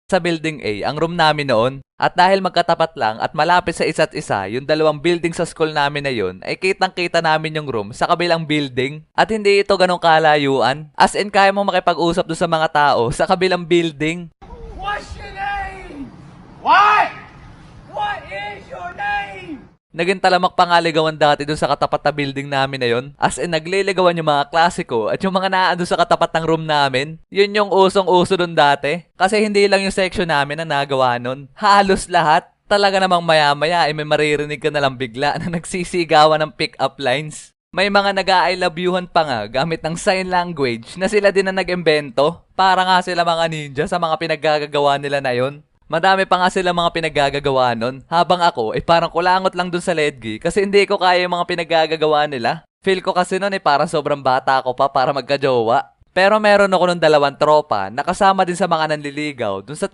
Sa building A, ang room namin noon. At dahil magkatapat lang at malapit sa isa't isa, yung dalawang building sa school namin na yun, ay kitang-kita namin yung room sa kabilang building. At hindi ito ganong kalayuan. As in, kaya mo makipag-usap doon sa mga tao sa kabilang building. What's your name? What? What is your name? Naging talamak pa nga ligawan dati dun sa katapat na building namin na yun. As in, nagliligawan yung mga klasiko at yung mga naandun sa katapat ng room namin. Yun yung usong-uso dun dati. Kasi hindi lang yung section namin na nagawa nun. Halos lahat. Talaga namang maya-maya ay may maririnig ka na lang bigla na nagsisigawan ng pick-up lines. May mga nag-I love youhan pa nga gamit ng sign language na sila din na nag-imbento. Para nga sila mga ninja sa mga pinaggagawa nila na yun. Madami pa nga sila mga pinaggagawa nun. Habang ako, parang kulangot lang dun sa ledgi kasi hindi ko kaya yung mga pinaggagawa nila. Feel ko kasi nun parang sobrang bata ako pa para magkajowa. Pero meron ako nung dalawang tropa na kasama din sa mga nanliligaw dun sa